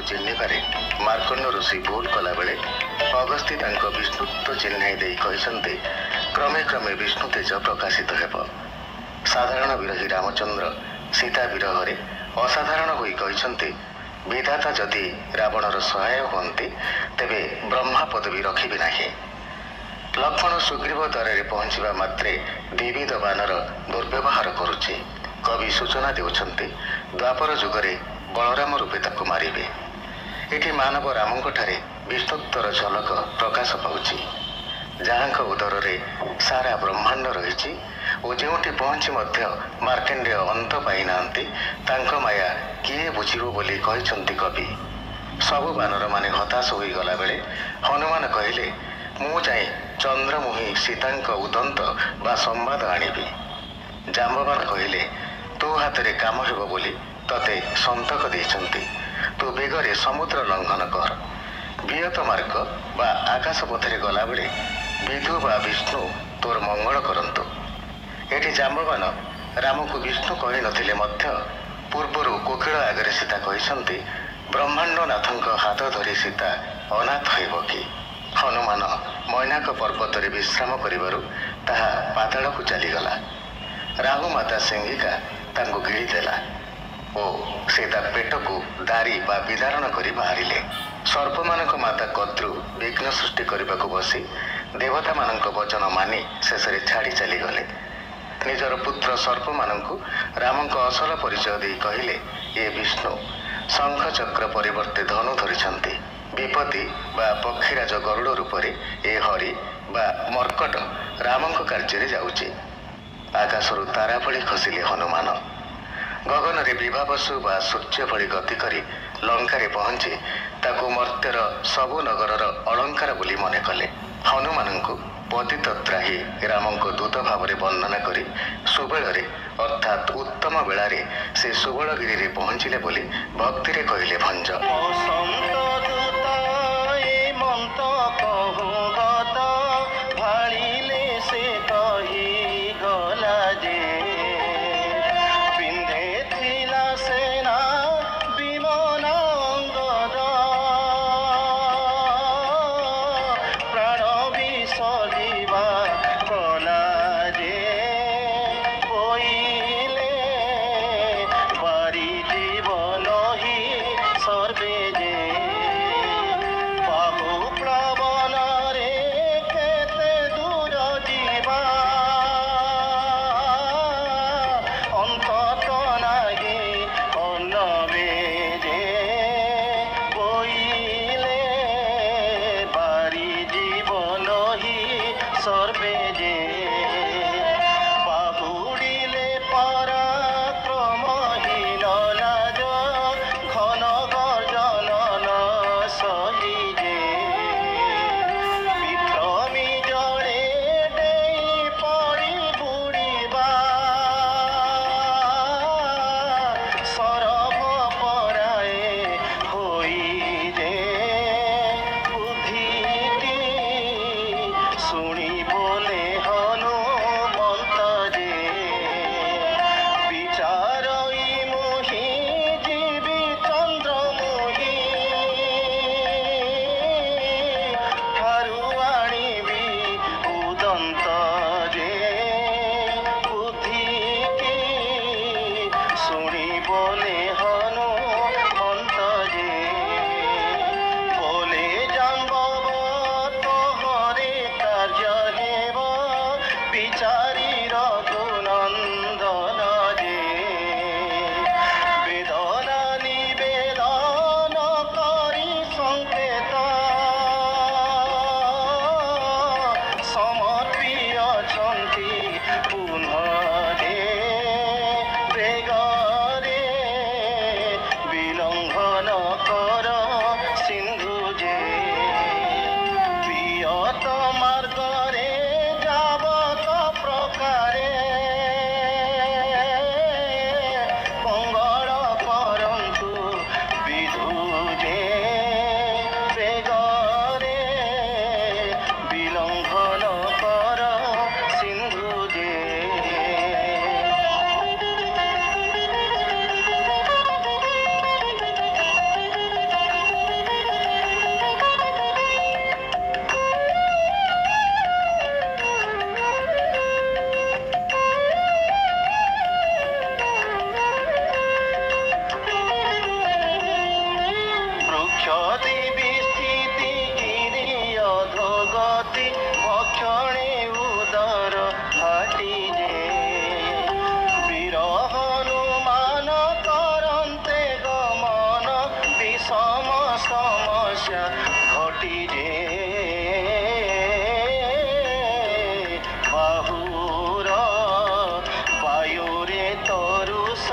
चिन्हबारे मार्कंड ऋषि भूल कला बेले अगस्ती विष्णुत्व चिन्हाई दे कहते क्रमे क्रमे विष्णु तेज प्रकाशित हेब। साधारण विरही रामचंद्र सीता विरह असाधारण होई कहते विधाता जदि रावणर सहाय हुंती तेबे ब्रह्मा पदवी रखिबे नाही। लक्ष्मण सुग्रीव द्वार पहुंचवा मात्रे द्विविध बानर दुर्व्यवहार करुचे। कवि सूचना देउछन्ते द्वापर जुगरे बलराम रूपे ताकु मारिबे। एठी मानव रामंठारे विष्णुत्वर झलक प्रकाश पाउछि। जहाँक उदर सारा ब्रह्मांड रही और जोटी पहुँची मार्केंडेय अंत पाई ना माया किए बुझिबो बोली कहते कवि। सबु बानर माने हताश होई गला बेले हनुमान कहले मु जाए चंद्रमुही सीता उदंत बा संवाद आनिबी। जाम्बवान कहले तो हाथ में काम हेब बोली तते संतक देइछन्ति। तू बेगरे समुद्र लंघन कर। वियत मार्ग बा आकाश पथरे गला बेले विधु बा विष्णु तोर मंगल करंतु। एठी जाम्बवान राम को विष्णु कहि नथिले मध्य पूर्वर कोकिल आगरे सीता कहते ब्रह्मांड नाथक हाथ धरी सीता अनाथ होइब कि। हनुमान मैनाक पर्वत विश्राम करिबारु ताहा पाताल को चलीगला। राहु माता सिंहिका तांको गिड़ी देला ओ से ता पेट को दारी बा विदारण करी बाहरिले। सर्प मानक माता कद्रु विघ्न सृष्टि करने को बसी देवता मानक वचन मानि शेष छाड़ी चलीगले। निजर पुत्र सर्प मानक राम असल परिचय दे कहले ये विष्णु शंख चक्र परिवर्ते धनु धरिछन्ति। विपत्ति बा पक्षीराज गरुड़ रूपरे ए हरि बा मर्कट रामंक कार्य जाउछि। आकाशरु तारा भଳି खसिले हनुमान। गगन रे विभावसु बा सूर्य भଳି गति करी लंकारे पहुंची ताकू मर्त्यर सबु नगरर अलंकार बोली मने कले। हनुमान को पतित त्राही रामंक दूत भाव वर्णना करी सुबेल अर्थात उत्तम बेलारे से सुबलगिरी रे पहुंचिले बोली भक्ति रे कहले भंज।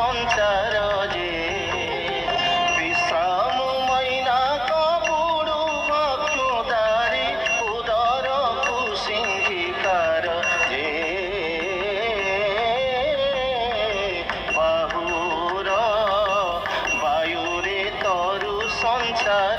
সঞ্চার যে বিশ্রাম ময়না কপুড়ু ভক্তদারি উদর কুসিংহিকার যে বাহুর বায়ুরে তরু সঞ্চার